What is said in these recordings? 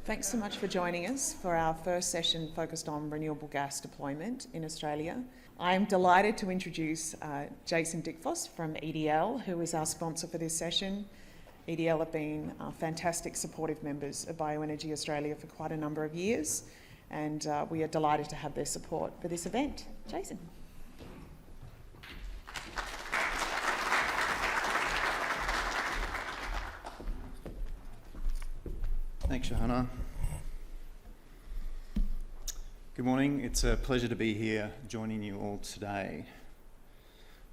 Thanks so much for joining us for our first session focused on renewable gas deployment in Australia. I'm delighted to introduce Jason Dickfoss from EDL, who is our sponsor for this session. EDL have been fantastic supportive members of Bioenergy Australia for quite a number of years, and we are delighted to have their support for this event. Jason. Thanks, Shahana. Good morning. It's a pleasure to be here joining you all today.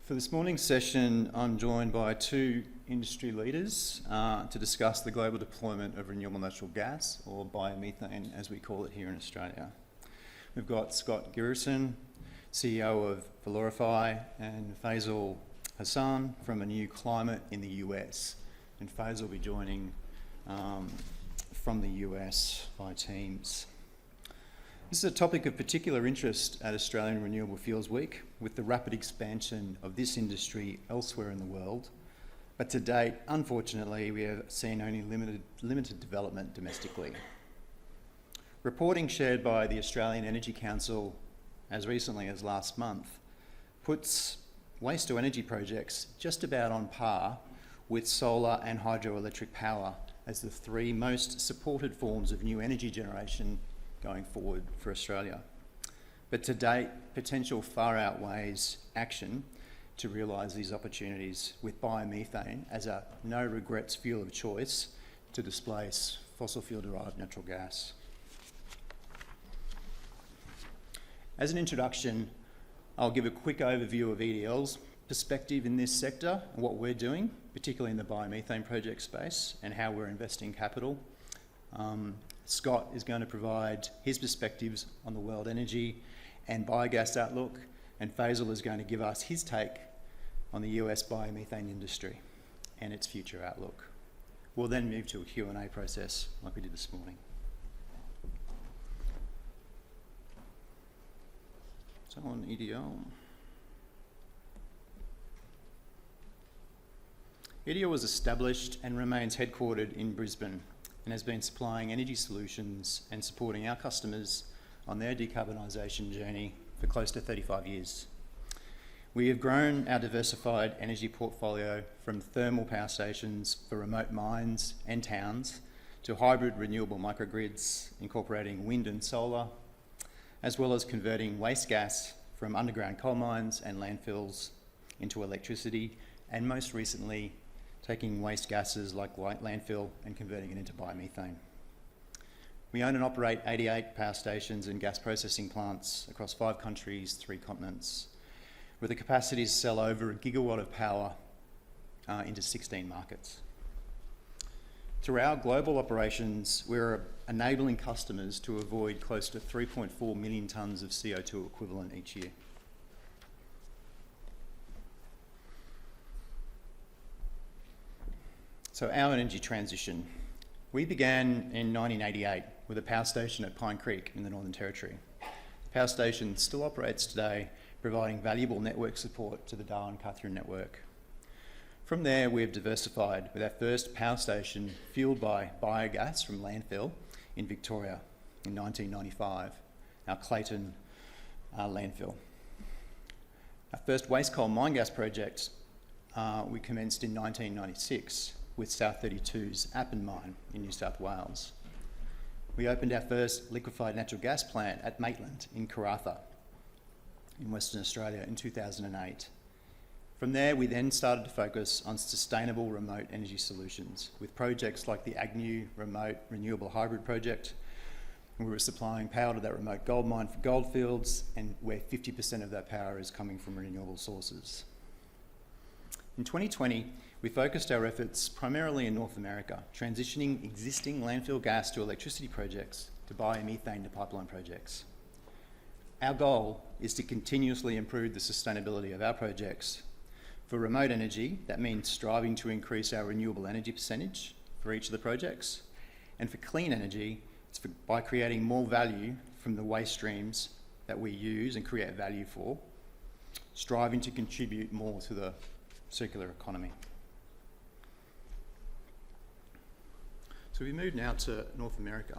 For this morning's session, I'm joined by two industry leaders to discuss the global deployment of renewable natural gas, or biomethane as we call it here in Australia. We've got Scott Girison, CEO of Valorify, and Faisal Hassan from A New Climate in the US. And Faisal will be joining from the US by Teams. This is a topic of particular interest at Australian Renewable Fuels Week, with the rapid expansion of this industry elsewhere in the world. But to date, unfortunately, we have seen only limited development domestically. Reporting shared by the Australian Energy Council as recently as last month puts waste-to-energy projects just about on par with solar and hydroelectric power as the three most supported forms of new energy generation going forward for Australia. But to date, potential far outweighs action to realise these opportunities, with biomethane as a no-regrets fuel of choice to displace fossil fuel-derived natural gas. As an introduction, I'll give a quick overview of EDL's perspective in this sector and what we're doing, particularly in the biomethane project space, and how we're investing capital. Scott is going to provide his perspectives on the world energy and biogas outlook, and Faisal is going to give us his take on the US biomethane industry and its future outlook. We'll then move to a Q&A process like we did this morning. So on EDL. EDL was established and remains headquartered in Brisbane and has been supplying energy solutions and supporting our customers on their decarbonisation journey for close to 35 years. We have grown our diversified energy portfolio from thermal power stations for remote mines and towns to hybrid renewable microgrids incorporating wind and solar, as well as converting waste gas from underground coal mines and landfills into electricity, and most recently taking waste gases like landfill and converting it into biomethane. We own and operate 88 power stations and gas processing plants across 5 countries, 3 continents, with the capacity to sell over 1 gigawatt of power into 16 markets. Through our global operations, we're enabling customers to avoid close to 3.4 million tonnes of CO2 equivalent each year. So our energy transition. We began in 1988 with a power station at Pine Creek in the Northern Territory. The power station still operates today, providing valuable network support to the Darwin-Catherine network. From there, we have diversified with our first power station fuelled by biogas from landfill in Victoria in 1995, our Clayton landfill. Our first waste coal mine gas project we commenced in 1996 with South 32's Appin mine in New South Wales. We opened our first liquefied natural gas plant at Maitland in Karratha in Western Australia in 2008. From there, we then started to focus on sustainable remote energy solutions with projects like the Agnew Remote Renewable Hybrid Project. We were supplying power to that remote gold mine for goldfields, and where 50% of that power is coming from renewable sources. In 2020, we focused our efforts primarily in North America, transitioning existing landfill gas to electricity projects to biomethane to pipeline projects. Our goal is to continuously improve the sustainability of our projects. For remote energy, that means striving to increase our renewable energy percentage for each of the projects. And for clean energy, it's by creating more value from the waste streams that we use and create value for, striving to contribute more to the circular economy. So we move now to North America.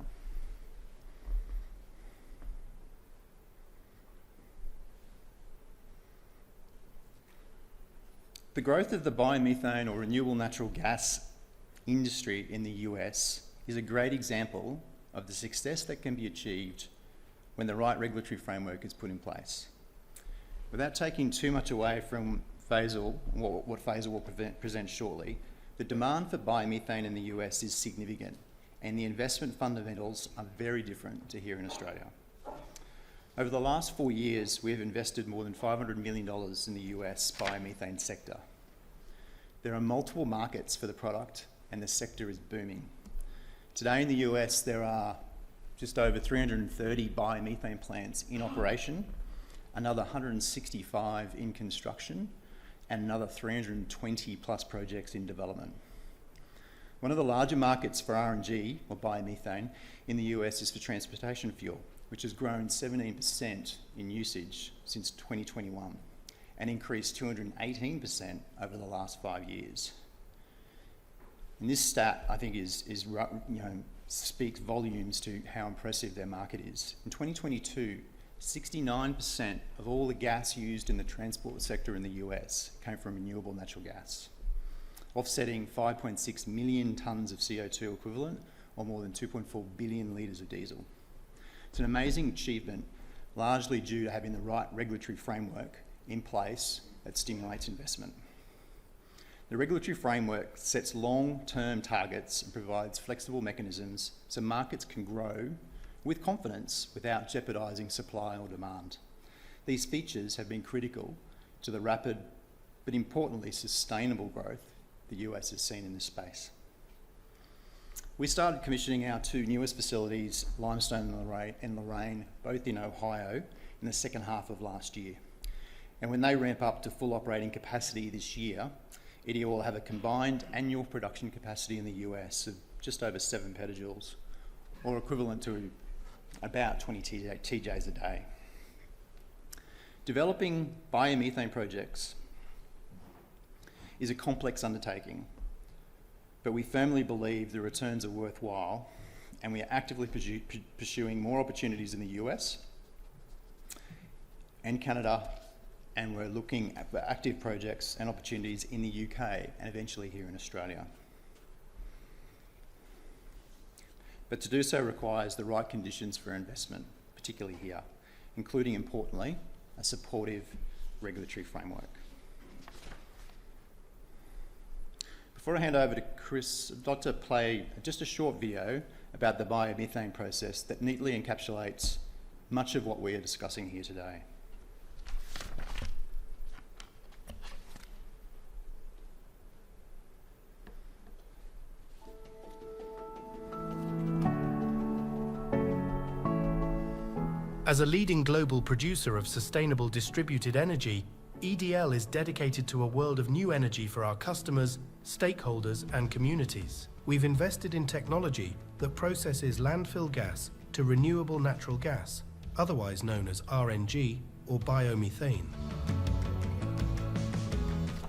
The growth of the biomethane or renewable natural gas industry in the US is a great example of the success that can be achieved when the right regulatory framework is put in place. Without taking too much away from Faisal, what Faisal will present shortly, the demand for biomethane in the US is significant, and the investment fundamentals are very different to here in Australia. Over the last 4 years, we have invested more than $500 million in the US biomethane sector. There are multiple markets for the product, and the sector is booming. Today in the US, there are just over 330 biomethane plants in operation, another 165 in construction, and another 320 plus projects in development. One of the larger markets for RNG, or biomethane, in the US is for transportation fuel, which has grown 17% in usage since 2021 and increased 218% over the last 5 years. And this stat, I think, speaks volumes to how impressive their market is. In 2022, 69% of all the gas used in the transport sector in the US came from renewable natural gas, offsetting 5.6 million tonnes of CO2 equivalent, or more than 2.4 billion litres of diesel. It's an amazing achievement, largely due to having the right regulatory framework in place that stimulates investment. The regulatory framework sets long-term targets and provides flexible mechanisms so markets can grow with confidence without jeopardising supply or demand. These features have been critical to the rapid, but importantly sustainable growth the US has seen in this space. We started commissioning our 2 newest facilities, Limestone and Lorraine, both in Ohio, in the second half of last year. And when they ramp up to full operating capacity this year, EDL will have a combined annual production capacity in the US of just over 7 petajoules, or equivalent to about 20 TJs a day. Developing biomethane projects is a complex undertaking, but we firmly believe the returns are worthwhile, and we are actively pursuing more opportunities in the US and Canada, and we're looking at active projects and opportunities in the UK and eventually here in Australia. But to do so requires the right conditions for investment, particularly here, including, importantly, a supportive regulatory framework. Before I hand over to Chris, I'd like to play just a short video about the biomethane process that neatly encapsulates much of what we are discussing here today. As a leading global producer of sustainable distributed energy, EDL is dedicated to a world of new energy for our customers, stakeholders, and communities. We've invested in technology that processes landfill gas to renewable natural gas, otherwise known as RNG or biomethane.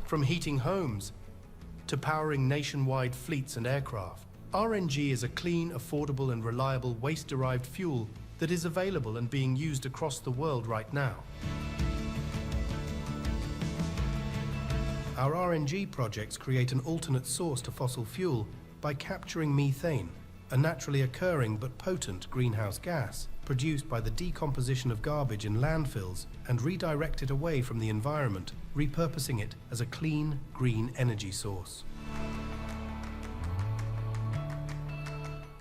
From heating homes to powering nationwide fleets and aircraft, RNG is a clean, affordable, and reliable waste-derived fuel that is available and being used across the world right now. Our RNG projects create an alternate source to fossil fuel by capturing methane, a naturally occurring but potent greenhouse gas produced by the decomposition of garbage in landfills, and redirect it away from the environment, repurposing it as a clean, green energy source.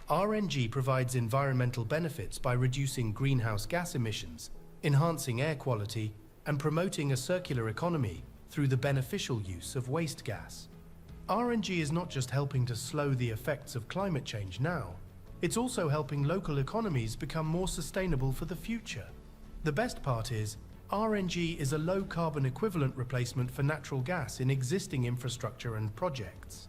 RNG provides environmental benefits by reducing greenhouse gas emissions, enhancing air quality, and promoting a circular economy through the beneficial use of waste gas. RNG is not just helping to slow the effects of climate change now, it's also helping local economies become more sustainable for the future. The best part is, RNG is a low-carbon equivalent replacement for natural gas in existing infrastructure and projects.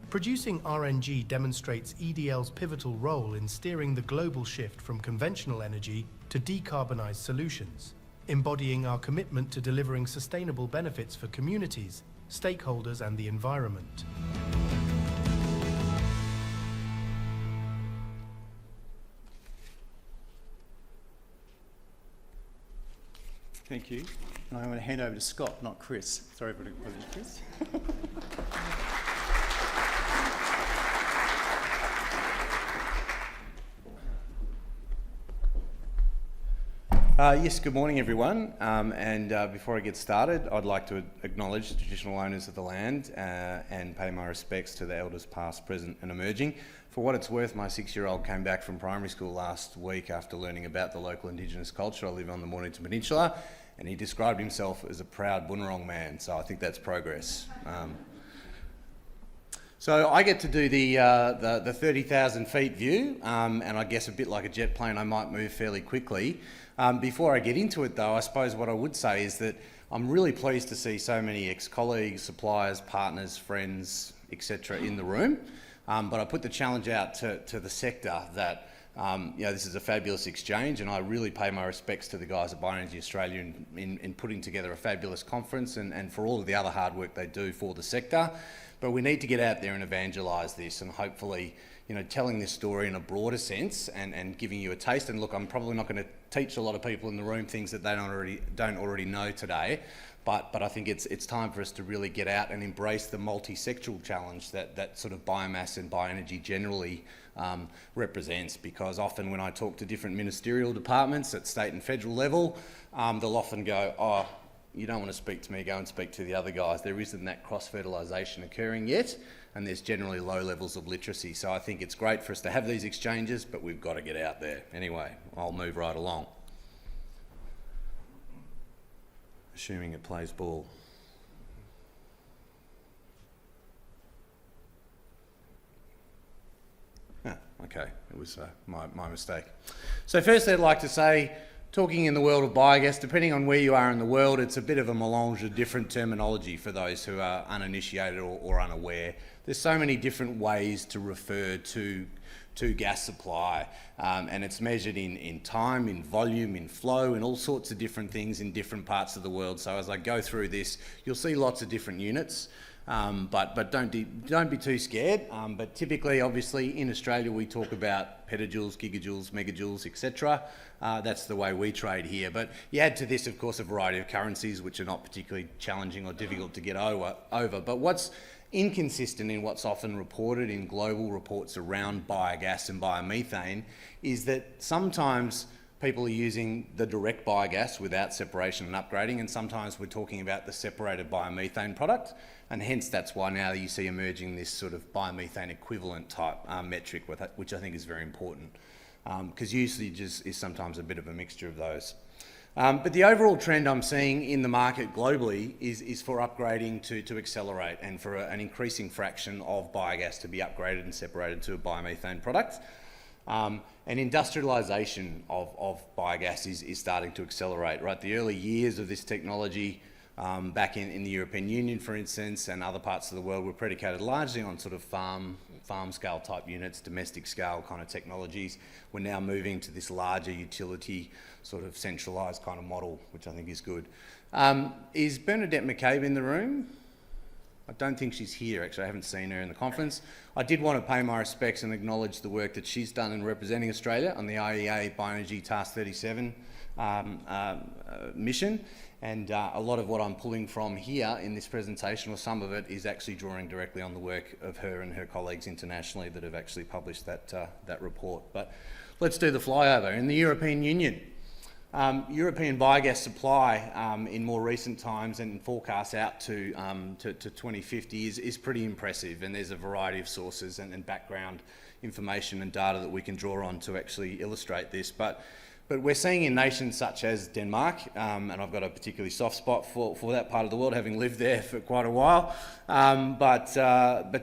Producing RNG demonstrates EDL's pivotal role in steering the global shift from conventional energy to decarbonized solutions, embodying our commitment to delivering sustainable benefits for communities, stakeholders, and the environment. Thank you. And I'm going to hand over to Scott, not Chris. Sorry, but it wasn't Chris. Yes, good morning everyone. Before I get started, I'd like to acknowledge the traditional owners of the land and pay my respects to the elders past, present and emerging. For what it's worth, my 6-year-old came back from primary school last week after learning about the local Indigenous culture. I live on the Mornington Peninsula, and he described himself as a proud Boonwurrung man, so I think that's progress. So I get to do the 30,000 feet view, and I guess a bit like a jet plane, I might move fairly quickly. Before I get into it though, I suppose what I would say is that I'm really pleased to see so many ex-colleagues, suppliers, partners, friends, etc. in the room. But I put the challenge out to the sector that this is a fabulous exchange, and I really pay my respects to the guys at Bioenergy Australia in putting together a fabulous conference and for all of the other hard work they do for the sector. But we need to get out there and evangelise this, and hopefully, telling this story in a broader sense and giving you a taste. And look, I'm probably not going to teach a lot of people in the room things that they don't already know today, but I think it's time for us to really get out and embrace the multi-sectoral challenge that sort of biomass and bioenergy generally represents. Because often when I talk to different ministerial departments at state and federal level, they'll often go, "Oh, you don't want to speak to me, go and speak to the other guys." There isn't that cross-fertilisation occurring yet, and there's generally low levels of literacy. So I think it's great for us to have these exchanges, but we've got to get out there. Anyway, I'll move right along. Assuming it plays ball. Okay, it was my mistake. So firstly, I'd like to say, talking in the world of biogas, depending on where you are in the world, it's a bit of a melange of different terminology for those who are uninitiated or unaware. There's so many different ways to refer to gas supply, and it's measured in time, in volume, in flow, in all sorts of different things in different parts of the world. So as I go through this, you'll see lots of different units. But don't be too scared. But typically, obviously, in Australia, we talk about petajoules, gigajoules, megajoules, etc. That's the way we trade here. But you add to this, of course, a variety of currencies, which are not particularly challenging or difficult to get over. But what's inconsistent in what's often reported in global reports around biogas and biomethane is that sometimes people are using the direct biogas without separation and upgrading, and sometimes we're talking about the separated biomethane product, and hence that's why now you see emerging this sort of biomethane equivalent type metric, which I think is very important, because usage is sometimes a bit of a mixture of those. But the overall trend I'm seeing in the market globally is for upgrading to accelerate, and for an increasing fraction of biogas to be upgraded and separated to a biomethane product. And industrialisation of biogas is starting to accelerate, right? The early years of this technology back in the European Union, for instance, and other parts of the world were predicated largely on sort of farm scale type units, domestic scale kind of technologies. We're now moving to this larger utility sort of centralised kind of model, which I think is good. Is Bernadette McCabe in the room? I don't think she's here, actually. I haven't seen her in the conference. I did want to pay my respects and acknowledge the work that she's done in representing Australia on the IEA Bioenergy Task 37 mission. And a lot of what I'm pulling from here in this presentation, or some of it, is actually drawing directly on the work of her and her colleagues internationally that have actually published that report. But let's do the flyover. In the European Union, European biogas supply in more recent times and forecasts out to 2050 is pretty impressive, and there's a variety of sources and background information and data that we can draw on to actually illustrate this. But we're seeing in nations such as Denmark, and I've got a particularly soft spot for that part of the world, having lived there for quite a while, but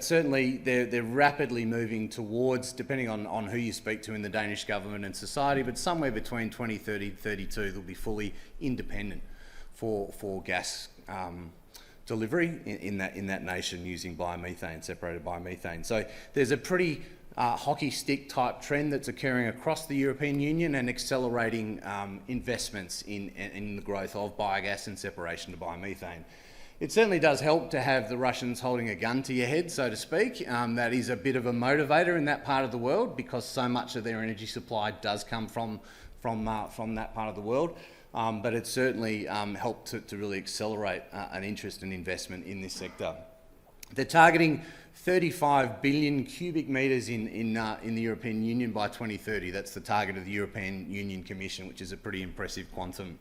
certainly they're rapidly moving towards, depending on who you speak to in the Danish government and society, but somewhere between 2030 and 32 they'll be fully independent for gas delivery in that nation using biomethane, separated biomethane. So there's a pretty hockey stick type trend that's occurring across the European Union and accelerating investments in the growth of biogas and separation to biomethane. It certainly does help to have the Russians holding a gun to your head, so to speak. That is a bit of a motivator in that part of the world, because so much of their energy supply does come from that part of the world. but it certainly helped to really accelerate an interest and investment in this sector. They're targeting 35 billion cubic metres in the European Union by 2030. That's the target of the European Union Commission, which is a pretty impressive quantum.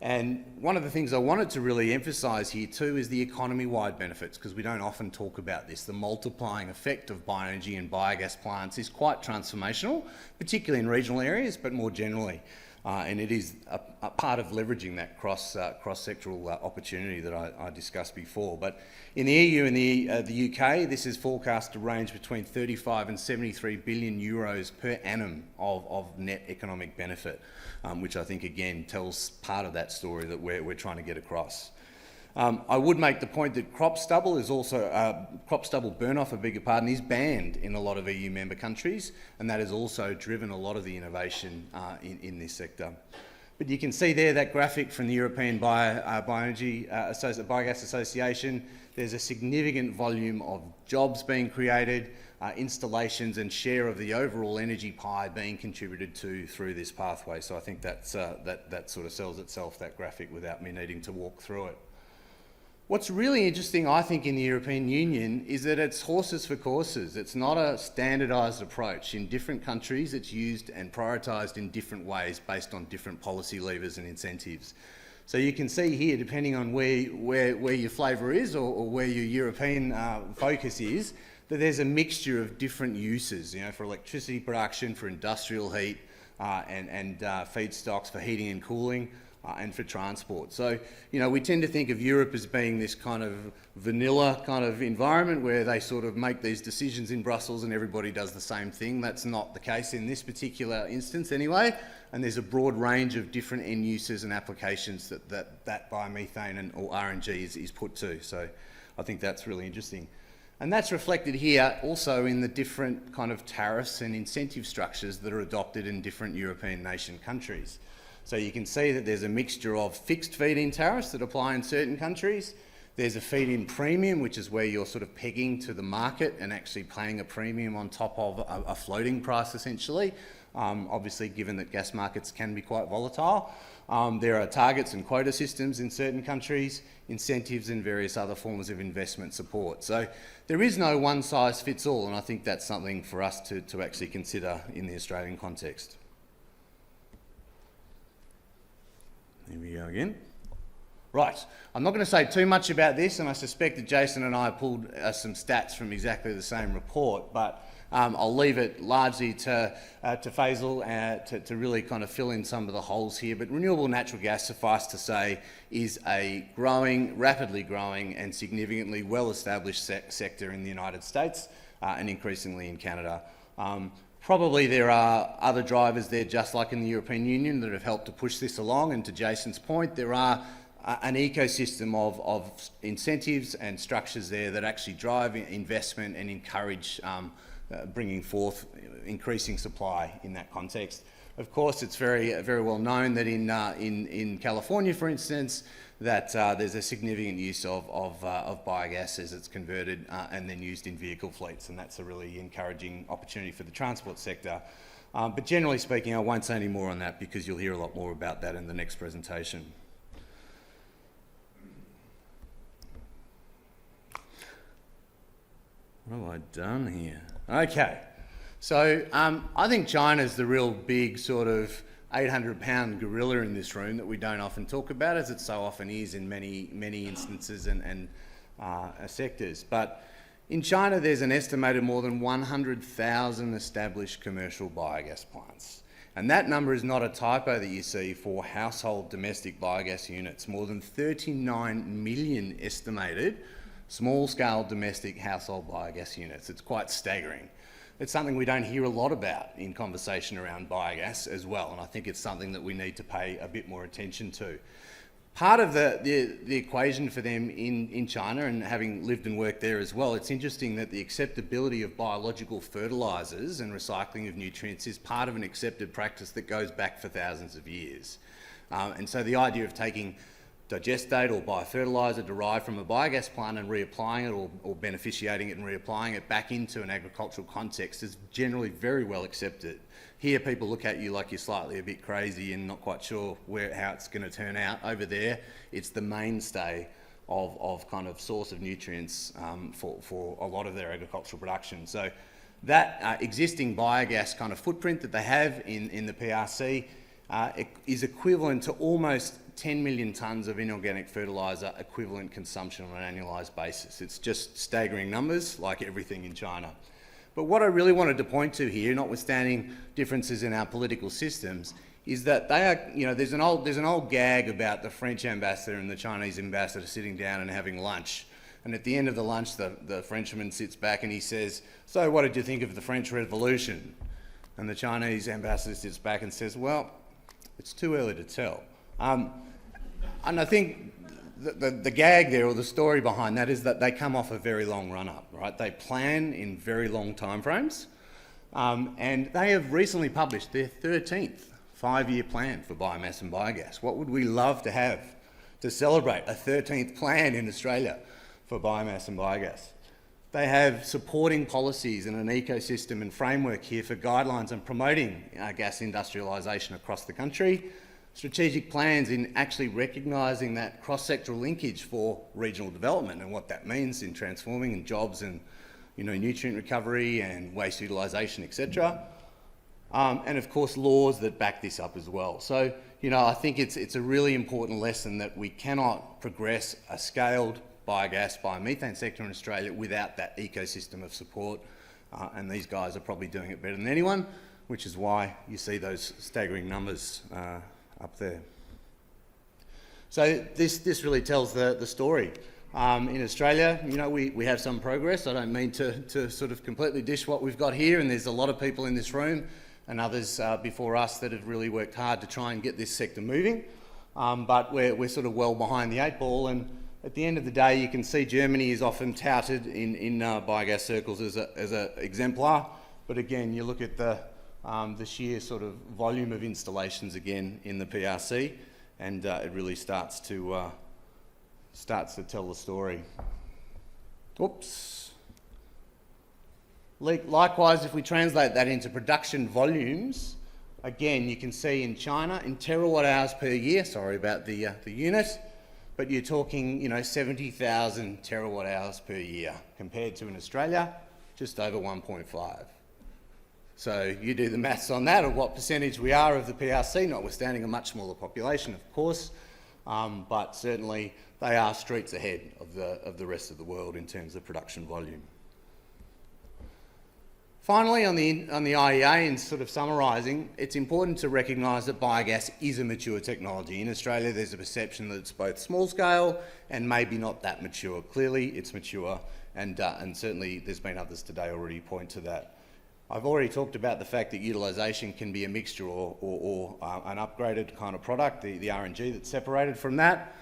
And one of the things I wanted to really emphasise here too is the economy-wide benefits, because we don't often talk about this. The multiplying effect of bioenergy and biogas plants is quite transformational, particularly in regional areas, but more generally. And it is a part of leveraging that cross-sectoral opportunity that I discussed before. But in the EU and the UK, this is forecast to range between 35 and 73 billion euros per annum of net economic benefit, which I think again tells part of that story that we're trying to get across. I would make the point that crop stubble is also, crop stubble burn-off, I beg your pardon, is banned in a lot of EU member countries, and that has also driven a lot of the innovation in this sector. But you can see there that graphic from the European Biogas Association. There's a significant volume of jobs being created, installations and share of the overall energy pie being contributed to through this pathway. So I think that's, that sort of sells itself, that graphic, without me needing to walk through it. What's really interesting, I think, in the European Union is that it's horses for courses. It's not a standardised approach. In different countries, it's used and prioritised in different ways based on different policy levers and incentives. So you can see here, depending on where your flavour is or where your European focus is, that there's a mixture of different uses, for electricity production, for industrial heat, and feedstocks for heating and cooling, and for transport. So, we tend to think of Europe as being this kind of vanilla kind of environment where they sort of make these decisions in Brussels and everybody does the same thing. That's not the case in this particular instance anyway, and there's a broad range of different end uses and applications that biomethane or RNG is put to. So I think that's really interesting. And that's reflected here also in the different kind of tariffs and incentive structures that are adopted in different European nation countries. So you can see that there's a mixture of fixed feed-in tariffs that apply in certain countries. There's a feed-in premium, which is where you're sort of pegging to the market and actually paying a premium on top of a floating price, essentially. Obviously, given that gas markets can be quite volatile. There are targets and quota systems in certain countries, incentives and various other forms of investment support. So there is no one-size-fits-all, and I think that's something for us to actually consider in the Australian context. Here we go again. Right, I'm not going to say too much about this, and I suspect that Jason and I pulled some stats from exactly the same report, but I'll leave it largely to Faisal to really kind of fill in some of the holes here. But renewable natural gas, suffice to say, is a rapidly growing and significantly well-established sector in the United States and increasingly in Canada. Probably there are other drivers there, just like in the European Union, that have helped to push this along. And to Jason's point, there are an ecosystem of incentives and structures there that actually drive investment and encourage bringing forth increasing supply in that context. Of course, it's very well known that in California, for instance, that there's a significant use of biogas as it's converted and then used in vehicle fleets, and that's a really encouraging opportunity for the transport sector. But generally speaking, I won't say any more on that because you'll hear a lot more about that in the next presentation. What have I done here? Okay, so I think China's the real big sort of 800-pound gorilla in this room that we don't often talk about, as it so often is in many instances and sectors. But in China, there's an estimated more than 100,000 established commercial biogas plants. And that number is not a typo that you see for household domestic biogas units. More than 39 million estimated small-scale domestic household biogas units. It's quite staggering. It's something we don't hear a lot about in conversation around biogas as well, and I think it's something that we need to pay a bit more attention to. Part of the equation for them in China, and having lived and worked there as well, it's interesting that the acceptability of biological fertilisers and recycling of nutrients is part of an accepted practice that goes back for thousands of years. And so the idea of taking digestate or biofertiliser derived from a biogas plant and reapplying it or beneficiating it and reapplying it back into an agricultural context is generally very well accepted. Here people look at you like you're slightly a bit crazy and not quite sure how it's going to turn out. Over there, it's the mainstay of kind of source of nutrients for a lot of their agricultural production. So that existing biogas kind of footprint that they have in the PRC is equivalent to almost 10 million tonnes of inorganic fertiliser equivalent consumption on an annualised basis. It's just staggering numbers, like everything in China. But what I really wanted to point to here, notwithstanding differences in our political systems, is that they are, you know, there's an old gag about the French ambassador and the Chinese ambassador sitting down and having lunch. And at the end of the lunch, the Frenchman sits back and he says, "So what did you think of the French Revolution?" And the Chinese ambassador sits back and says, "Well, it's too early to tell." And I think the gag there, or the story behind that, is that they come off a very long run-up, right? They plan in very long timeframes, and they have recently published their 13th five-year plan for biomass and biogas. What would we love to have to celebrate a 13th plan in Australia for biomass and biogas? They have supporting policies and an ecosystem and framework here for guidelines and promoting gas industrialisation across the country, strategic plans in actually recognising that cross-sectoral linkage for regional development and what that means in transforming and jobs and, you know, nutrient recovery and waste utilisation, etc. And of course laws that back this up as well. So, you know, I think it's a really important lesson that we cannot progress a scaled biogas, biomethane sector in Australia without that ecosystem of support, and these guys are probably doing it better than anyone, which is why you see those staggering numbers up there. So this really tells the story. In Australia, you know, we have some progress. I don't mean to sort of completely dish what we've got here, and there's a lot of people in this room and others before us that have really worked hard to try and get this sector moving, but we're sort of well behind the eight ball. And at the end of the day, you can see Germany is often touted in biogas circles as an exemplar, but again, you look at the sheer sort of volume of installations again in the PRC, and it really starts to tell the story. Oops. Likewise, if we translate that into production volumes, again, you can see in China, in terawatt hours per year, sorry about the unit, but you're talking, you know, 70,000 terawatt hours per year, compared to in Australia, just over 1.5. So you do the maths on that, of what percentage we are of the PRC, notwithstanding a much smaller population, of course, but certainly they are streets ahead of the rest of the world in terms of production volume. Finally, on the IEA, and sort of summarising, it's important to recognise that biogas is a mature technology. In Australia, there's a perception that it's both small scale and maybe not that mature. Clearly, it's mature, and certainly there's been others today already point to that. I've already talked about the fact that utilisation can be a mixture or an upgraded kind of product, the RNG that's separated from that.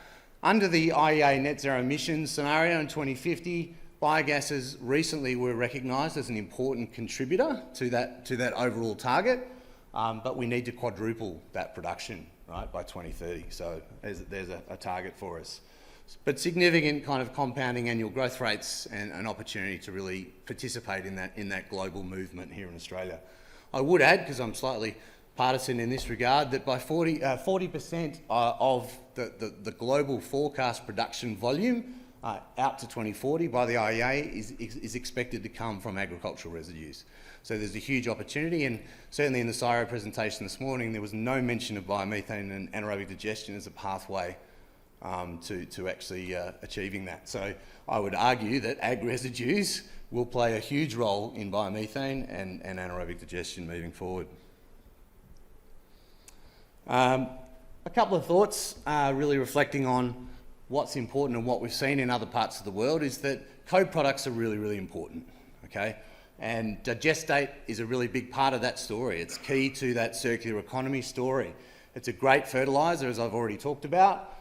Under the IEA net zero emissions scenario in 2050, biogases recently were recognised as an important contributor to that overall target, but we need to quadruple that production, right, by 2030. So there's a target for us. But significant kind of compounding annual growth rates and an opportunity to really participate in that global movement here in Australia. I would add, because I'm slightly partisan in this regard, that by 40% of the global forecast production volume out to 2040 by the IEA is expected to come from agricultural residues. So there's a huge opportunity, and certainly in the CSIRO presentation this morning there was no mention of biomethane and anaerobic digestion as a pathway to actually achieving that. So I would argue that ag residues will play a huge role in biomethane and anaerobic digestion moving forward. A couple of thoughts really reflecting on what's important and what we've seen in other parts of the world is that co-products are really, really important, okay? And digestate is a really big part of that story. It's key to that circular economy story. It's a great fertiliser, as I've already talked about.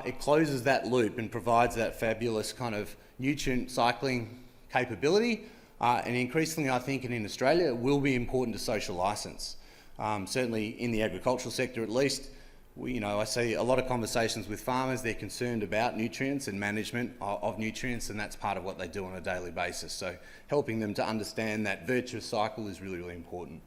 It closes that loop and provides that fabulous kind of nutrient cycling capability. And increasingly, I think, and in Australia, it will be important to social licence. Certainly in the agricultural sector at least, I see a lot of conversations with farmers. They're concerned about nutrients and management of nutrients, and that's part of what they do on a daily basis. So helping them to understand that virtuous cycle is really, really important.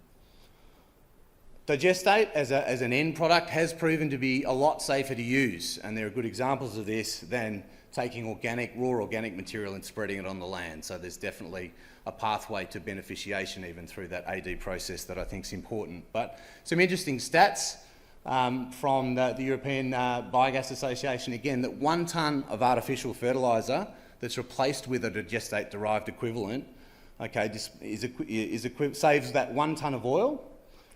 Digestate as an end product has proven to be a lot safer to use, and there are good examples of this than taking raw organic material and spreading it on the land. So there's definitely a pathway to beneficiation even through that AD process that I think is important. But some interesting stats from the European Biogas Association, again, that 1 tonne of artificial fertiliser that's replaced with a digestate-derived equivalent, okay, saves that 1 tonne of oil,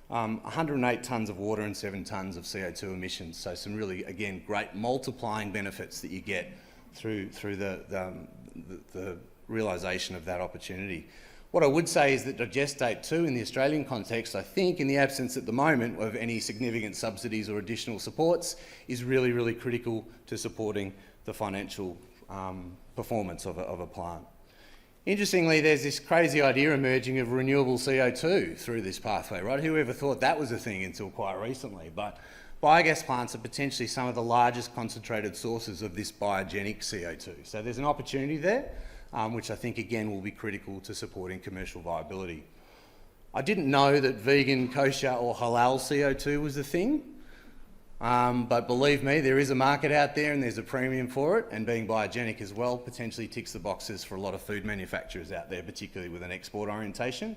108 tonnes of water and 7 tonnes of CO2 emissions. So some really, again, great multiplying benefits that you get through the realisation of that opportunity. What I would say is that digestate too, in the Australian context, I think in the absence at the moment of any significant subsidies or additional supports, is really, really critical to supporting the financial performance of a plant. Interestingly, there's this crazy idea emerging of renewable CO2 through this pathway, right? Who ever thought that was a thing until quite recently? But biogas plants are potentially some of the largest concentrated sources of this biogenic CO2. So there's an opportunity there, which I think, again, will be critical to supporting commercial viability. I didn't know that vegan, kosher or halal CO2 was a thing. But believe me, there is a market out there and there's a premium for it, and being biogenic as well potentially ticks the boxes for a lot of food manufacturers out there, particularly with an export orientation.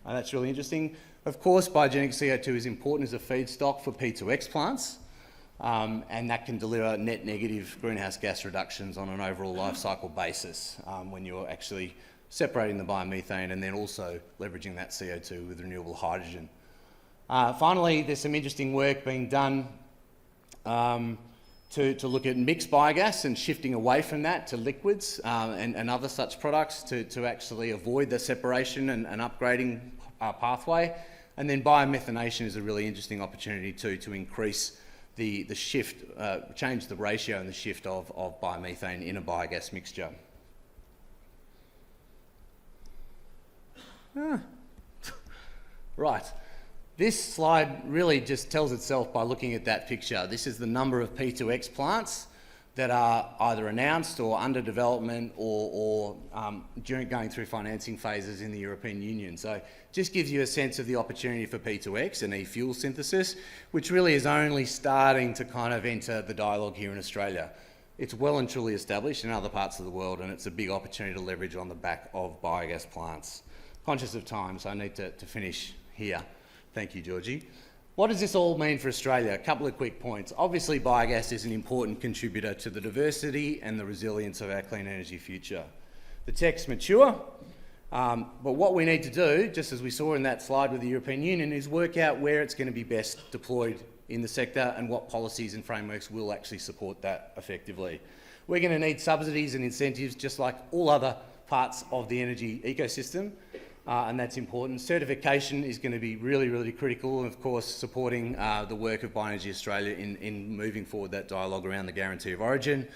That's really interesting. Of course, biogenic CO2 is important as a feedstock for P2X plants, and that can deliver net negative greenhouse gas reductions on an overall life cycle basis when you're actually separating the biomethane and then also leveraging that CO2 with renewable hydrogen. Finally, there's some interesting work being done to look at mixed biogas and shifting away from that to liquids and other such products to actually avoid the separation and upgrading pathway. And then biomethanation is a really interesting opportunity too, to increase the shift, change the ratio and the shift of biomethane in a biogas mixture. Right. This slide really just tells itself by looking at that picture. This is the number of P2X plants that are either announced or under development or going through financing phases in the European Union. So just gives you a sense of the opportunity for P2X and e-fuel synthesis, which really is only starting to kind of enter the dialogue here in Australia. It's well and truly established in other parts of the world, and it's a big opportunity to leverage on the back of biogas plants. Conscious of time, so I need to finish here. Thank you, Georgie. What does this all mean for Australia? A couple of quick points. Obviously, biogas is an important contributor to the diversity and the resilience of our clean energy future. The tech's mature, but what we need to do, just as we saw in that slide with the European Union, is work out where it's going to be best deployed in the sector and what policies and frameworks will actually support that effectively. We're going to need subsidies and incentives just like all other parts of the energy ecosystem. And that's important. Certification is going to be really, really critical, and of course supporting the work of Bioenergy Australia in moving forward that dialogue around the guarantee of origin.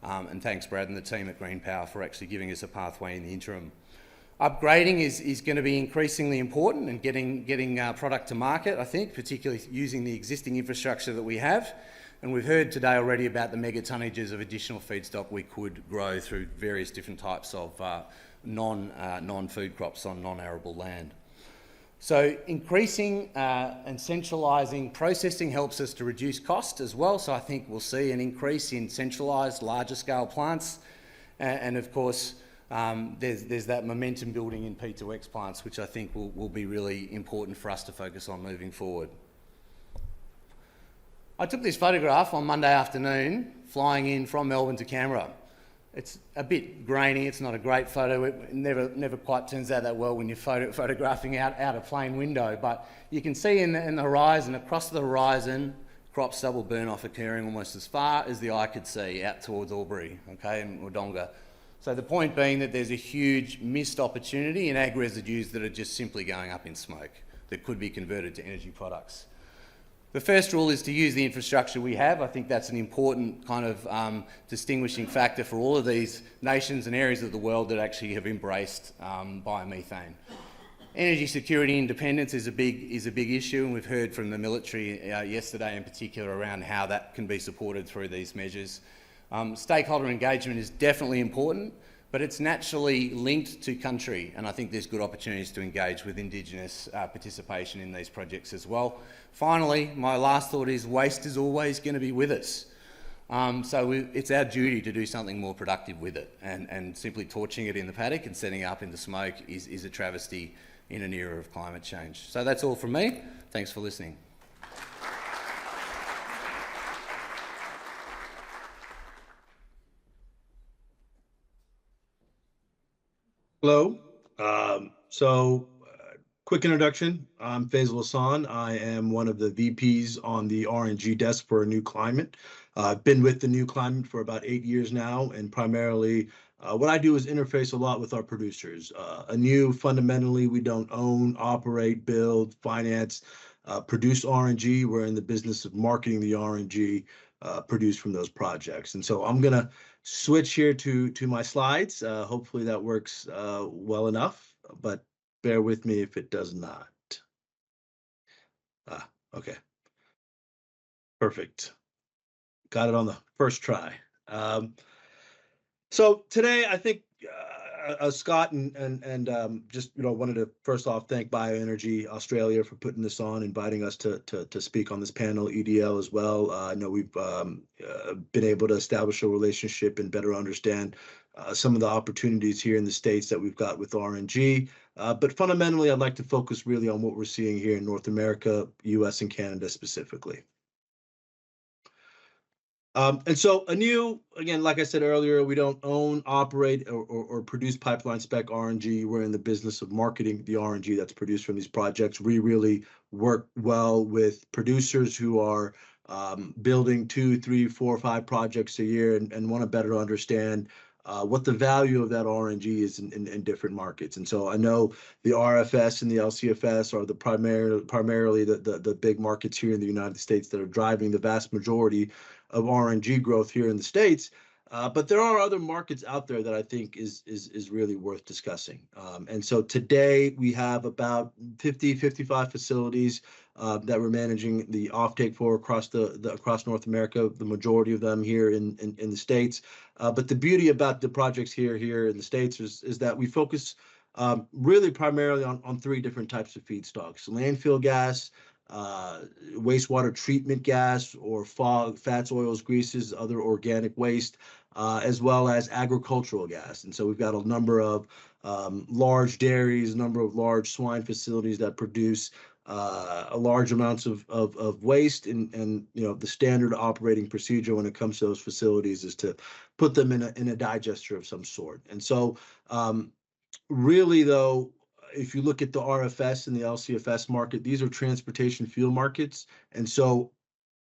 And thanks, Brad and the team at Green Power, for actually giving us a pathway in the interim. Upgrading is going to be increasingly important, and getting product to market, I think, particularly using the existing infrastructure that we have. And we've heard today already about the mega tonnages of additional feedstock we could grow through various different types of non-food crops on non-arable land. So increasing and centralising processing helps us to reduce cost as well. So I think we'll see an increase in centralised, larger scale plants. And of course, there's that momentum building in P2X plants, which I think will be really important for us to focus on moving forward. I took this photograph on Monday afternoon, flying in from Melbourne to Canberra. It's a bit grainy, it's not a great photo, it never quite turns out that well when you're photographing out a plane window, but you can see in the horizon, across the horizon, crop stubble burn off occurring almost as far as the eye could see out towards Albury, okay, and Wodonga. So the point being that there's a huge missed opportunity in ag residues that are just simply going up in smoke that could be converted to energy products. The first rule is to use the infrastructure we have. I think that's an important kind of distinguishing factor for all of these nations and areas of the world that actually have embraced biomethane. Energy security independence is a big issue, and we've heard from the military yesterday in particular around how that can be supported through these measures. Stakeholder engagement is definitely important, but it's naturally linked to country, and I think there's good opportunities to engage with Indigenous participation in these projects as well. Finally, my last thought is waste is always going to be with us. It's our duty to do something more productive with it, and simply torching it in the paddock and setting it up into smoke is a travesty in an era of climate change. So that's all from me. Thanks for listening. Hello. Quick introduction. I'm Faisal Hassan. I am one of the VPs on the R&G desk for A New Climate. I've been with The New Climate for about 8 years now, and primarily what I do is interface a lot with our producers. Anew, fundamentally, we don't own, operate, build, finance, produce R&G. We're in the business of marketing the R&G produced from those projects. And so I'm going to switch here to my slides. Hopefully that works well enough, but bear with me if it does not. Okay. Perfect. Got it on the first try. So today, I think Scott and just wanted to first off thank Bioenergy Australia for putting this on, inviting us to speak on this panel. EDL as well. I know we've been able to establish a relationship and better understand some of the opportunities here in the States that we've got with RNG. But fundamentally, I'd like to focus really on what we're seeing here in North America, US, and Canada specifically. And so Anew, again, like I said earlier, we don't own, operate, or produce pipeline spec RNG. We're in the business of marketing the RNG that's produced from these projects. We really work well with producers who are building 2, 3, 4, 5 projects a year and want to better understand what the value of that RNG is in different markets. And so I know the RFS and the LCFS are the primarily the big markets here in the United States that are driving the vast majority of RNG growth here in the States. But there are other markets out there that I think is really worth discussing. And so today we have about 55 facilities that we're managing the offtake for across across North America, the majority of them here in the States. But the beauty about the projects here in the States is that we focus really primarily on 3 different types of feedstocks: landfill gas, wastewater treatment gas, or fats, oils, greases, other organic waste, as well as agricultural gas. And so we've got a number of large dairies, a number of large swine facilities that produce a large amounts of waste, and the standard operating procedure when it comes to those facilities is to put them in a digester of some sort. And so really though, if you look at the RFS and the LCFS market, these are transportation fuel markets. And so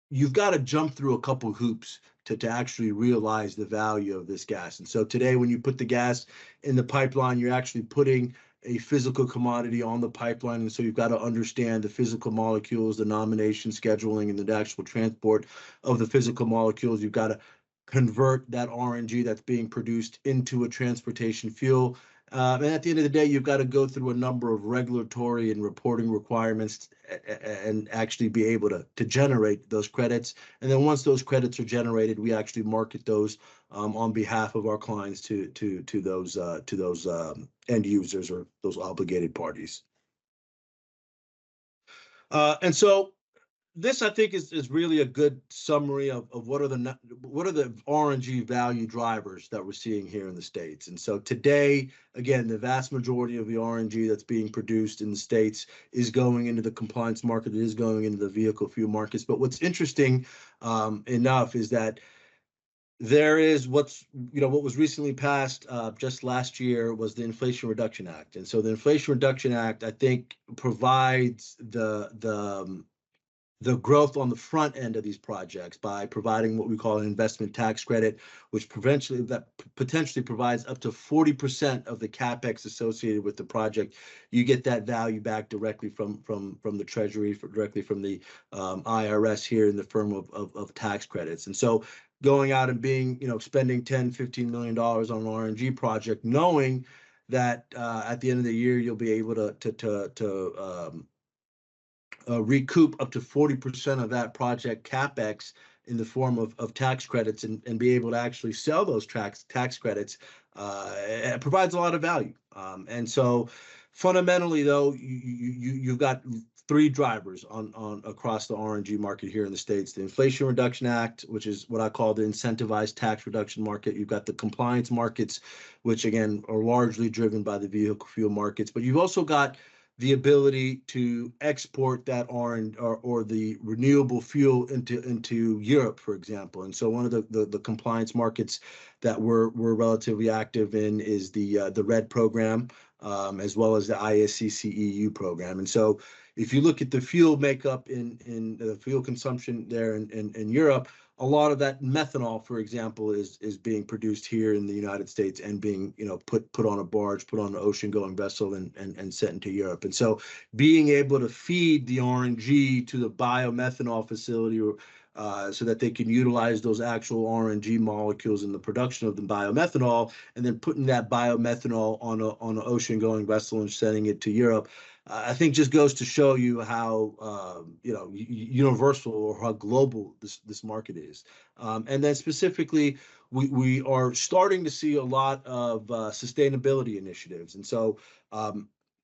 you've got to jump through a couple hoops to actually realize the value of this gas. And so today, when you put the gas in the pipeline, you're actually putting a physical commodity on the pipeline. And so you've got to understand the physical molecules, the nomination, scheduling, and the actual transport of the physical molecules. You've got to convert that RNG that's being produced into a transportation fuel. And at the end of the day, you've got to go through a number of regulatory and reporting requirements and actually be able to generate those credits. And then once those credits are generated, we actually market those on behalf of our clients to those end users or those obligated parties. And so this, I think, is really a good summary of what are the RNG value drivers that we're seeing here in the States. And so today, again, the vast majority of the RNG that's being produced in the States is going into the compliance market. It is going into the vehicle fuel markets. But what's interesting enough is that there is what was recently passed just last year was the Inflation Reduction Act. And so the Inflation Reduction Act, I think, provides the growth on the front end of these projects by providing what we call an investment tax credit, which potentially provides up to 40% of the capex associated with the project. You get that value back directly from the Treasury, directly from the IRS here in the form of tax credits. And so going out and spending $10-15 million on an RNG project, knowing that at the end of the year you'll be able to recoup up to 40% of that project capex in the form of tax credits, and be able to actually sell those tax credits. It provides a lot of value. And so fundamentally, though, you've got three drivers on across the RNG market here in the States: the Inflation Reduction Act, which is what I call the incentivized tax reduction market. You've got the compliance markets, which again are largely driven by the vehicle fuel markets. But you've also got the ability to export that or the renewable fuel into Europe, for example. And so one of the compliance markets that we're relatively active in is the RED program, as well as the ISCC EU program. And so if you look at the fuel makeup in the fuel consumption there in Europe, a lot of that methanol, for example, is being produced here in the United States and being, put on a barge, put on an ocean-going vessel, and sent into Europe. And so, being able to feed the RNG to the biomethanol facility, so that they can utilize those actual RNG molecules in the production of the biomethanol, and then putting that biomethanol on an ocean-going vessel and sending it to Europe, I think just goes to show you how universal or how global this market is. And then specifically, we are starting to see a lot of sustainability initiatives. And so,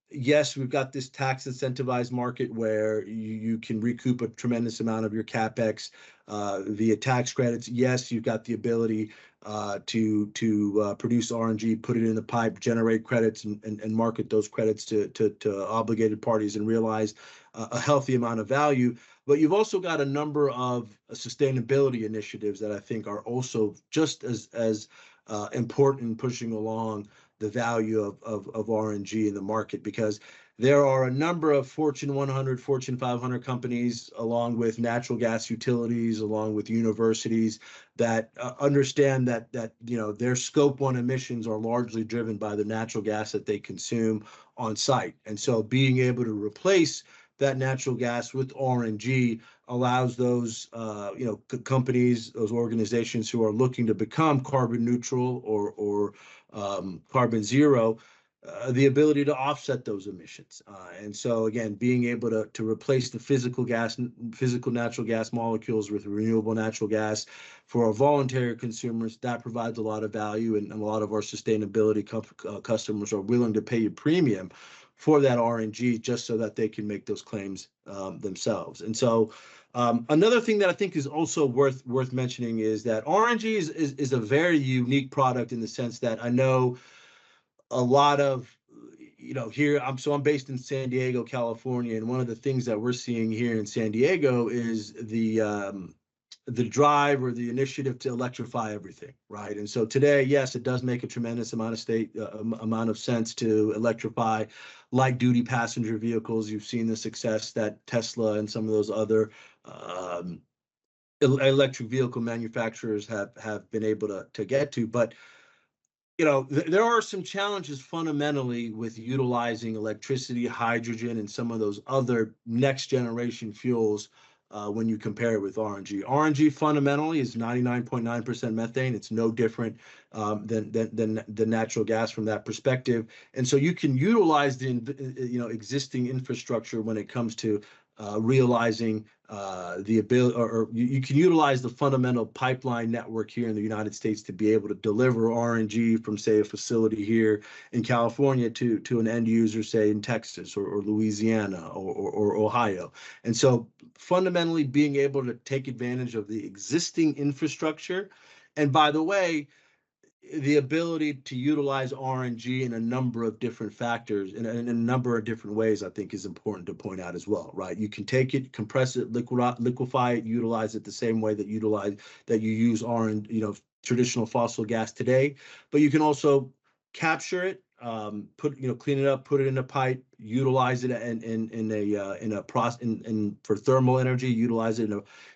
yes, we've got this tax incentivized market where you can recoup a tremendous amount of your capex via tax credits. Yes, you've got the ability to produce RNG, put it in the pipe, generate credits, and market those credits to obligated parties and realize a healthy amount of value. But you've also got a number of sustainability initiatives that I think are also just as important in pushing along the value of RNG in the market, because there are a number of Fortune 100, Fortune 500 companies, along with natural gas utilities, along with universities, that understand that their scope 1 emissions are largely driven by the natural gas that they consume on site. And so being able to replace that natural gas with RNG allows those companies, those organizations who are looking to become carbon neutral or carbon zero, the ability to offset those emissions. And so again, being able to replace the physical natural gas molecules with renewable natural gas for our voluntary consumers, that provides a lot of value, and a lot of our sustainability customers are willing to pay a premium for that RNG just so that they can make those claims themselves. And so another thing that I think is also worth mentioning is that RNG is a very unique product, in the sense that I know a lot of, here, I'm based in San Diego, California, and one of the things that we're seeing here in San Diego is the drive or the initiative to electrify everything, right? And so today, yes, it does make a tremendous amount of sense to electrify light-duty passenger vehicles. You've seen the success that Tesla and some of those other electric vehicle manufacturers have been able to get to. But there are some challenges fundamentally with utilizing electricity, hydrogen, and some of those other next generation fuels when you compare it with RNG. RNG fundamentally is 99.9% methane. It's no different than natural gas from that perspective. And so you can utilize the existing infrastructure when it comes to realizing the ability, or you can utilize the fundamental pipeline network here in the United States to be able to deliver RNG from, say, a facility here in California to an end user, say, in Texas or Louisiana or Ohio. And so fundamentally being able to take advantage of the existing infrastructure, and by the way, the ability to utilize RNG in a number of different factors, in a number of different ways, I think is important to point out as well, right? You can take it, compress it, liquefy it, utilize it the same way that you use traditional fossil gas today, but you can also capture it, clean it up, put it in a pipe, utilize it for thermal energy, utilize it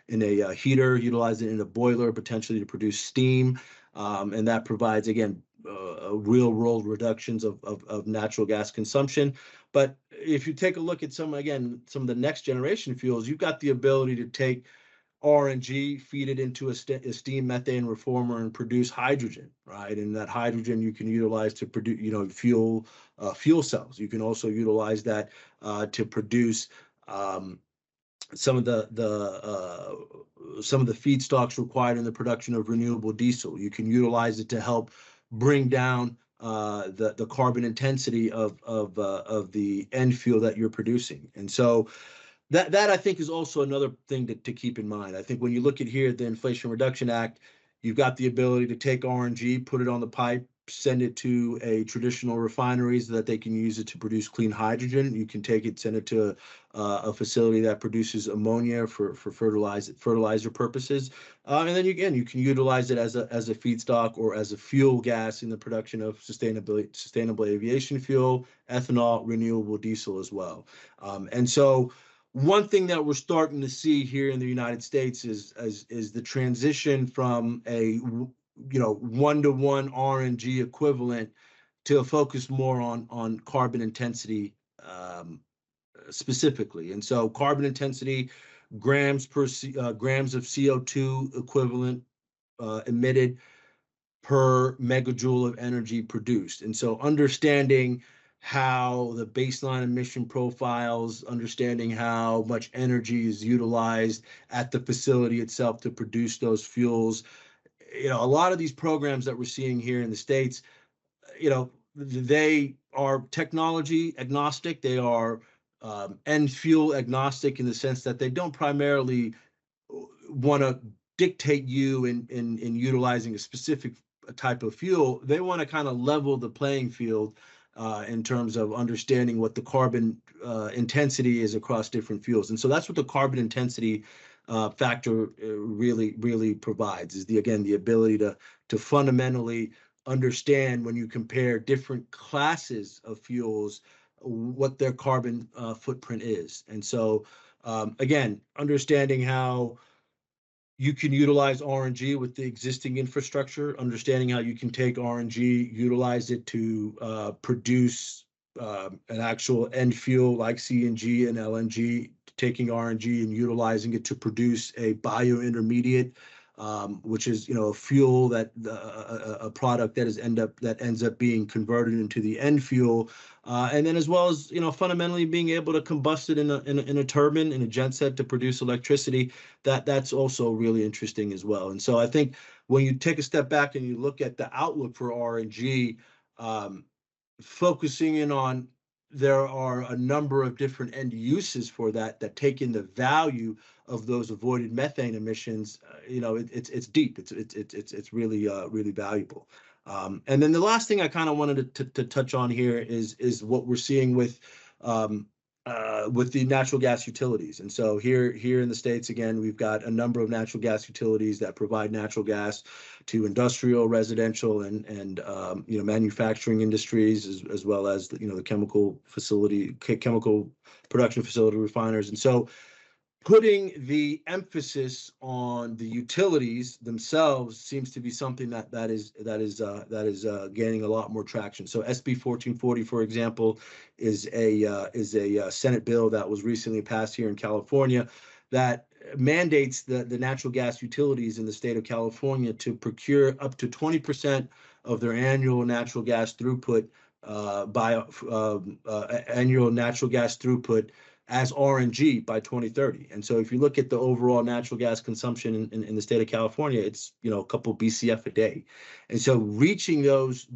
in a heater, utilize it in a boiler, potentially to produce steam. And that provides, again, real world reductions of natural gas consumption. But if you take a look at some of the next generation fuels, you've got the ability to take RNG, feed it into a steam methane reformer, and produce hydrogen, right? And that hydrogen you can utilize to produce, fuel cells. You can also utilize that to produce um, some of the feedstocks required in the production of renewable diesel. You can utilize it to help bring down the carbon intensity of the end fuel that you're producing. And so that I think is also another thing to keep in mind. I think when you look at here, the Inflation Reduction Act, you've got the ability to take RNG, put it on the pipe, send it to a traditional refinery so that they can use it to produce clean hydrogen. You can take it, send it to a facility that produces ammonia for fertilizer purposes, and then you can utilize it as a feedstock or as a fuel gas in the production of sustainable aviation fuel, ethanol, renewable diesel as well. And so one thing that we're starting to see here in the United States is the transition from a 1-to-1 RNG equivalent to a focus more on carbon intensity specifically. And so carbon intensity, grams of CO2 equivalent emitted per megajoule of energy produced. And so understanding how the baseline emission profiles, understanding how much energy is utilized at the facility itself to produce those fuels. A lot of these programs that we're seeing here in the States, they are technology agnostic. They are end fuel agnostic in the sense that they don't primarily want to dictate you in utilizing a specific type of fuel. They want to kind of level the playing field in terms of understanding what the carbon intensity is across different fuels. And so that's what the carbon intensity factor really provides, is the ability to fundamentally understand, when you compare different classes of fuels, what their carbon footprint is. And so again, understanding how you can utilize RNG with the existing infrastructure, understanding how you can take RNG, utilize it to produce an actual end fuel like CNG and LNG, taking RNG and utilizing it to produce a biointermediate, which is a fuel that a product that ends up being converted into the end fuel, and then as well as fundamentally being able to combust it in a turbine, in a genset, to produce electricity. That's also really interesting as well. And so I think when you take a step back and you look at the outlook for RNG, focusing in on, there are a number of different end uses for that take in the value of those avoided methane emissions. It's deep. It's really valuable. And then the last thing I kind of wanted to touch on here is what we're seeing with the natural gas utilities. And so here in the States, again, we've got a number of natural gas utilities that provide natural gas to industrial, residential, and manufacturing industries, as well as the chemical production facility refiners. And so putting the emphasis on the utilities themselves seems to be something that is gaining a lot more traction. So SB 1440, for example, is a Senate bill that was recently passed here in California that mandates the natural gas utilities in the state of California to procure up to 20% of their annual natural gas throughput annual natural gas throughput as RNG by 2030. And so if you look at the overall natural gas consumption in the state of California, it's a couple BCF a day. And so reaching those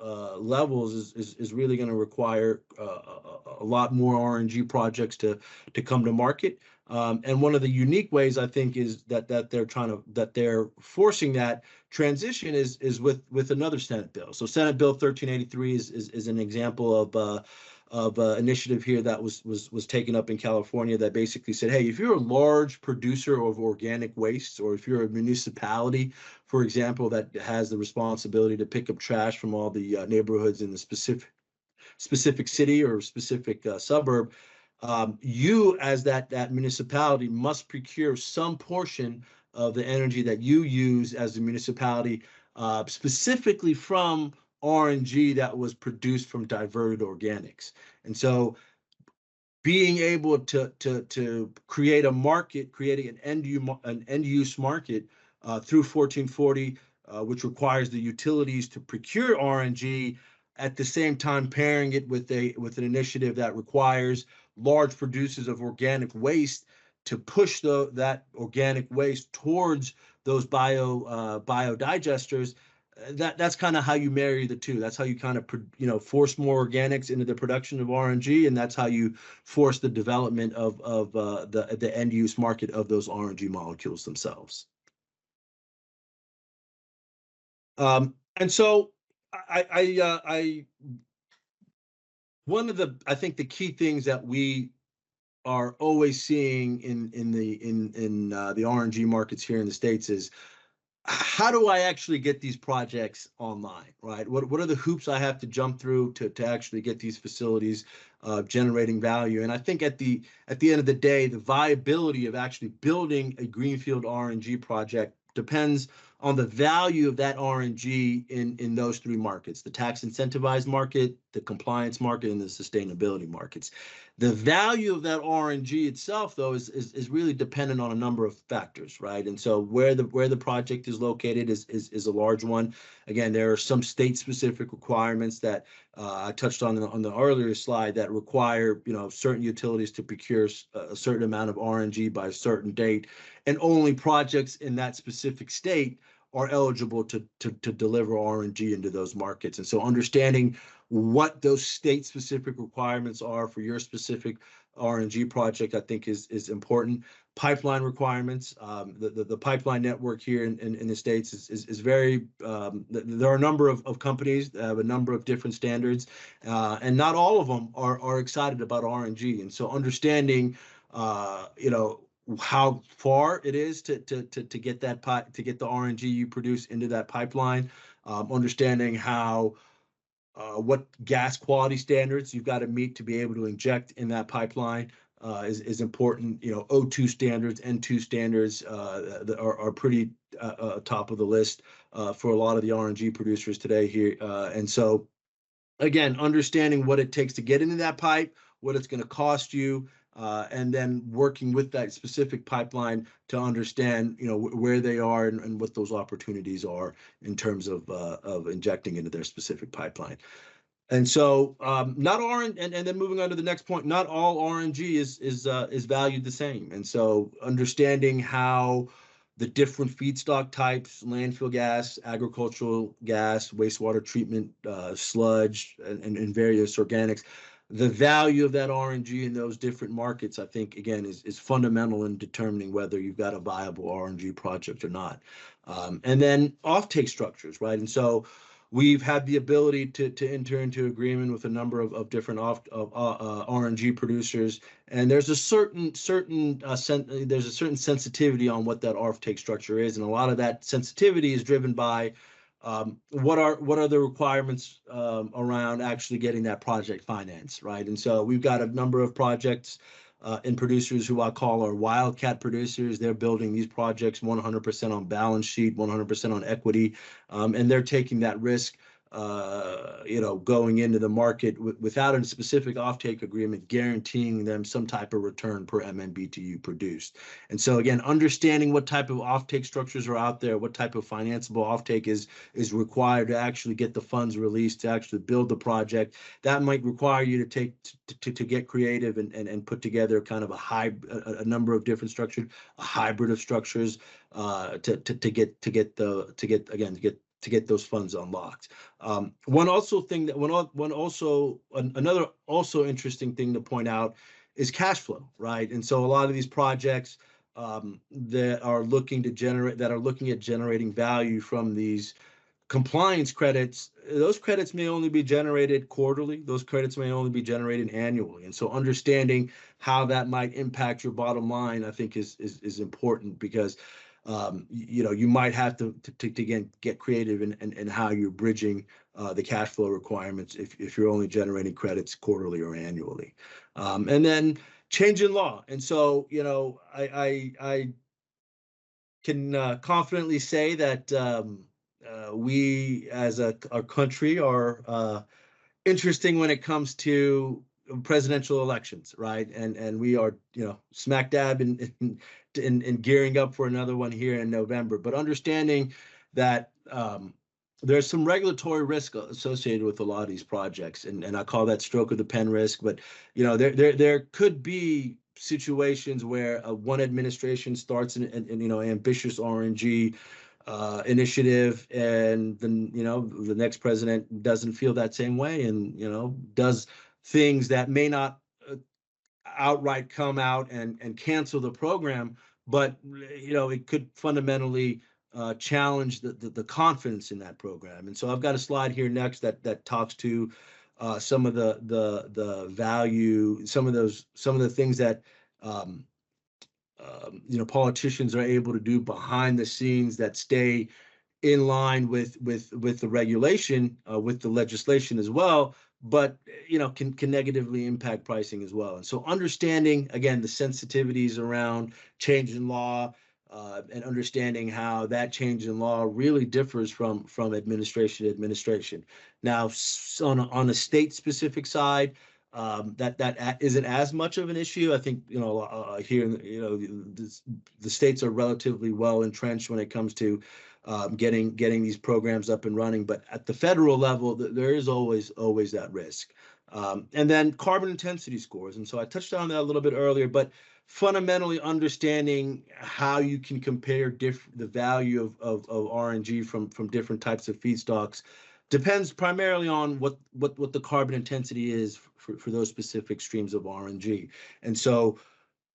levels is really going to require a lot more RNG projects to come to market. And one of the unique ways, I think, is that they're forcing that transition is with another Senate bill. So Senate Bill 1383 is an example of initiative here that was taken up in California that basically said, hey, if you're a large producer of organic waste, or if you're a municipality, for example, that has the responsibility to pick up trash from all the neighborhoods in the specific city or specific suburb, you as that municipality must procure some portion of the energy that you use as a municipality, specifically from RNG that was produced from diverted organics. And so being able to create a market, creating an end use market through 1440, which requires the utilities to procure RNG, at the same time pairing it with an initiative that requires large producers of organic waste to push that organic waste towards those biodigesters. That's kind of how you marry the two. That's how you kind of force more organics into the production of RNG, and that's how you force the development of the end use market of those RNG molecules themselves. And so I one of the I think the key things that we are always seeing in the RNG markets here in the States is, how do I actually get these projects online, right? What are the hoops I have to jump through to actually get these facilities generating value? And I think at the end of the day, the viability of actually building a greenfield RNG project depends on the value of that RNG in those three markets: the tax incentivized market, the compliance market, and the sustainability markets. The value of that RNG itself, though, is really dependent on a number of factors, right? And so where the project is located is a large one. Again, there are some state-specific requirements that I touched on the earlier slide that require certain utilities to procure a certain amount of RNG by a certain date, and only projects in that specific state are eligible to deliver RNG into those markets. And so understanding what those state-specific requirements are for your specific RNG project, I think is important. Pipeline requirements. The pipeline network here in the States is very, there are a number of companies that have a number of different standards, and not all of them are excited about RNG. And so understanding, how far it is to get the RNG you produce into that pipeline, understanding how what gas quality standards you've got to meet to be able to inject in that pipeline is important. O2 standards, N2 standards are pretty top of the list for a lot of the RNG producers today here. And so, again, understanding what it takes to get into that pipe, what it's going to cost you, and then working with that specific pipeline to understand, where they are and what those opportunities are in terms of injecting into their specific pipeline. And so, not RNG, and then moving on to the next point, not all RNG is valued the same. And so, understanding how the different feedstock types, landfill gas, agricultural gas, wastewater treatment, sludge, and various organics, the value of that RNG in those different markets, I think, again, is fundamental in determining whether you've got a viable RNG project or not. And then offtake structures, right? And so we've had the ability to enter into agreement with a number of different RNG producers, and there's a certain sensitivity on what that offtake structure is, and a lot of that sensitivity is driven by what are the requirements around actually getting that project financed, right? And so we've got a number of projects and producers who I call our wildcat producers. They're building these projects 100% on balance sheet, 100% on equity, and they're taking that risk, going into the market without a specific offtake agreement guaranteeing them some type of return per MMBTU produced. And so, again, understanding what type of offtake structures are out there, what type of financeable offtake is required to actually get the funds released to actually build the project, that might require you to get creative and put together kind of a number of different structures, a hybrid of structures to get those funds unlocked. Another interesting thing to point out is cash flow, right? And so a lot of these projects that are looking at generating value from these compliance credits, those credits may only be generated quarterly. Those credits may only be generated annually. And so understanding how that might impact your bottom line, I think is important, because you might have to again get creative in how you're bridging the cash flow requirements if you're only generating credits quarterly or annually. And then change in law. And so, I can confidently say that we as a country are interesting when it comes to presidential elections, right? And we are, smack dab in gearing up for another one here in November. But understanding that there's some regulatory risk associated with a lot of these projects, and I call that stroke of the pen risk. But there could be situations where one administration starts an ambitious RNG initiative, and then the next president doesn't feel that same way, and does things that may not outright come out and cancel the program, but it could fundamentally challenge the confidence in that program. And so I've got a slide here next that talks to some of the value, some of the things that politicians are able to do behind the scenes that stay in line with the regulation, with the legislation as well, but can negatively impact pricing as well. And so understanding, again, the sensitivities around change in law, and understanding how that change in law really differs from administration to administration. Now, on a state specific side, that isn't as much of an issue. I think here the states are relatively well entrenched when it comes to getting these programs up and running. But at the federal level, there is always that risk. And then carbon intensity scores. And so I touched on that a little bit earlier, but fundamentally understanding how you can compare the value of RNG from different types of feedstocks depends primarily on what the carbon intensity is for those specific streams of RNG. And so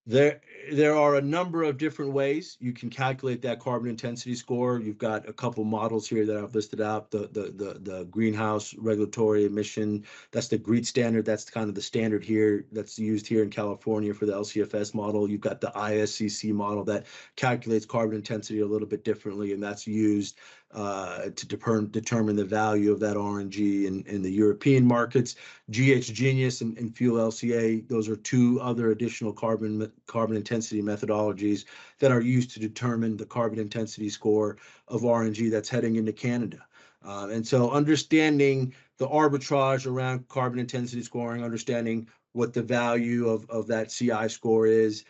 there are a number of different ways you can calculate that carbon intensity score. You've got a couple models here that I've listed out. The greenhouse regulatory emission, that's the GREET standard. That's kind of the standard here that's used here in California for the LCFS model. You've got the ISCC model that calculates carbon intensity a little bit differently, and that's used to determine the value of that RNG in the European markets. GH Genius and Fuel LCA, those are two other additional carbon intensity methodologies that are used to determine the carbon intensity score of RNG that's heading into Canada. And so understanding the arbitrage around carbon intensity scoring, understanding what the value of that CI score is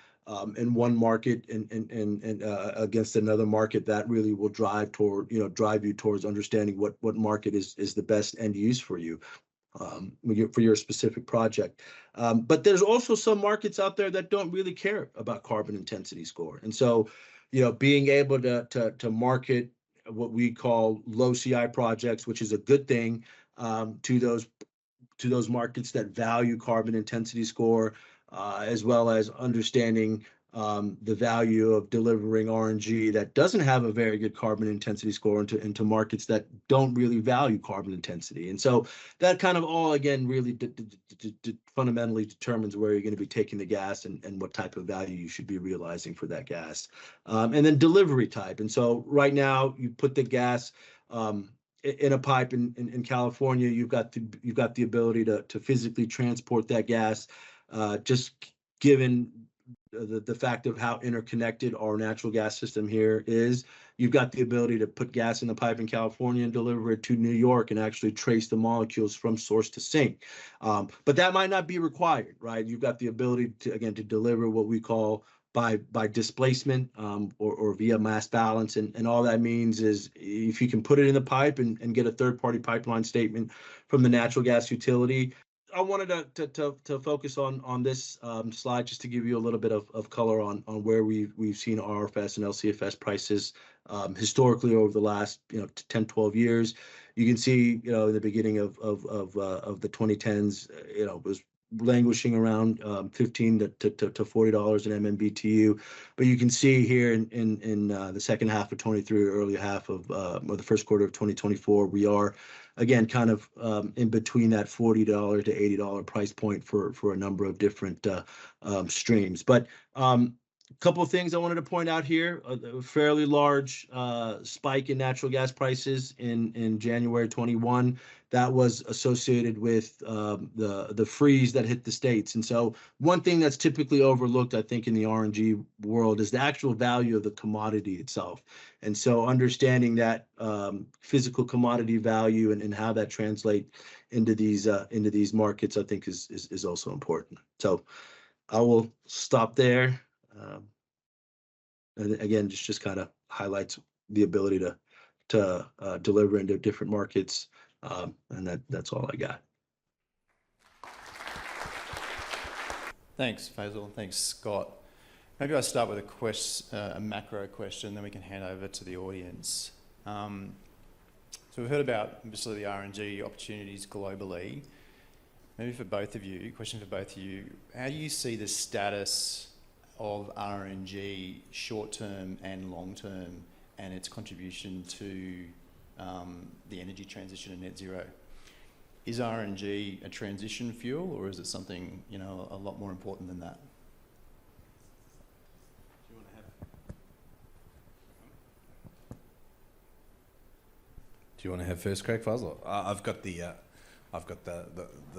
in one market and against another market, that really will drive you towards understanding what market is the best end use for you. For your specific project. But there's also some markets out there that don't really care about carbon intensity score. And so, being able to market what we call low CI projects, which is a good thing, to those markets that value carbon intensity score, as well as understanding the value of delivering RNG that doesn't have a very good carbon intensity score into markets that don't really value carbon intensity. And so that kind of all, again, really fundamentally determines where you're going to be taking the gas and what type of value you should be realizing for that gas. And then delivery type. And so right now you put the gas in a pipe in California, you've got the ability to physically transport that gas, just given the fact of how interconnected our natural gas system here is. You've got the ability to put gas in the pipe in California and deliver it to New York and actually trace the molecules from source to sink. But that might not be required, right? You've got the ability to deliver what we call by displacement, or via mass balance. And all that means is if you can put it in the pipe and get a third-party pipeline statement from the natural gas utility. I wanted to focus on this slide just to give you a little bit of color on where we've seen RFS and LCFS prices historically over the last 10, 12 years. You can see in the beginning of the 2010s, it was languishing around $15 to $40 an MMBTU. But you can see here in the second half of 23, early half of or the first quarter of 2024, we are again kind of in between that $40 to $80 price point for a number of different streams. But Couple of things I wanted to point out here. A fairly large spike in natural gas prices in January 21. That was associated with the freeze that hit the states. And so one thing that's typically overlooked, I think, in the RNG world is the actual value of the commodity itself. And so understanding that physical commodity value and how that translates into these markets, I think is also important. So I will stop there. And again, just kind of highlights the ability to deliver into different markets, and that's all I got. Thanks, Faisal. Thanks, Scott. Maybe I'll start with a macro question, then we can hand over to the audience. So we've heard about, obviously, the RNG opportunities globally. Maybe for both of you, question for both of you, how do you see the status of RNG short-term and long-term and its contribution to the energy transition and net zero? Is RNG a transition fuel, or is it something, you know, a lot more important than that? Do you want to have first crack, Faisal? I've got the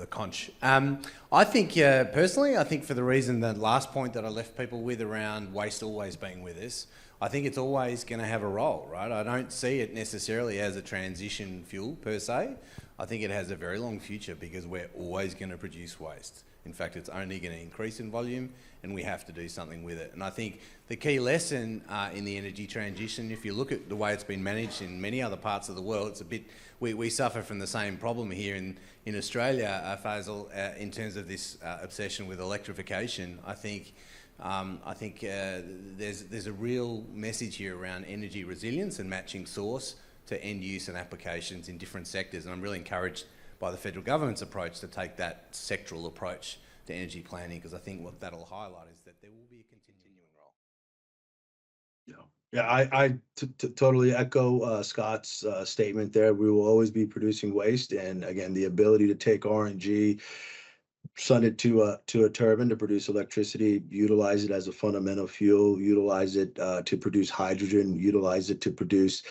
conch. I think personally, I think for the reason that last point that I left people with around waste always being with us, I think it's always going to have a role, right? I don't see it necessarily as a transition fuel per se. I think it has a very long future because we're always going to produce waste. In fact, it's only going to increase in volume, and we have to do something with it. And I think the key lesson in the energy transition, if you look at the way it's been managed in many other parts of the world, it's a bit, we suffer from the same problem here in Australia, Faisal, in terms of this obsession with electrification. I think there's a real message here around energy resilience and matching source to end use and applications in different sectors. And I'm really encouraged by the federal government's approach to take that sectoral approach to energy planning, because I think what that'll highlight is that there will be a continuing role. Yeah, I totally echo Scott's statement there. We will always be producing waste, and again, the ability to take RNG, send it to a turbine to produce electricity, utilize it as a fundamental fuel, utilize it to produce hydrogen, utilize it to produce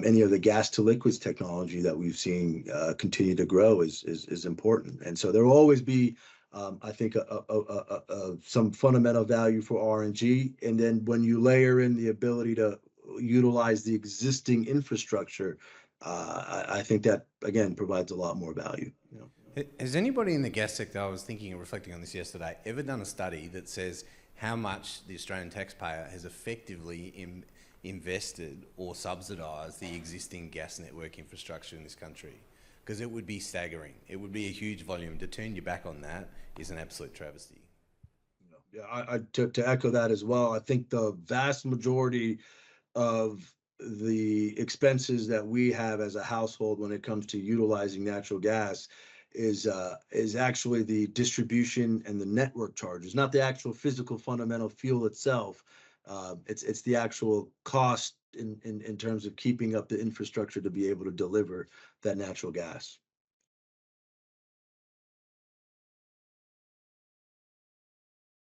any of the gas to liquids technology that we've seen continue to grow is important. And so there will always be, I think, some fundamental value for RNG. And then when you layer in the ability to utilize the existing infrastructure, I think that again provides a lot more value. You know. Has anybody in the gas sector, I was thinking and reflecting on this yesterday, ever done a study that says how much the Australian taxpayer has effectively invested or subsidised the existing gas network infrastructure in this country? Because it would be staggering. It would be a huge volume. To turn your back on that is an absolute travesty. Yeah, to echo that as well, I think the vast majority of the expenses that we have as a household when it comes to utilizing natural gas is actually the distribution and the network charges, not the actual physical fundamental fuel itself. It's the actual cost in terms of keeping up the infrastructure to be able to deliver that natural gas.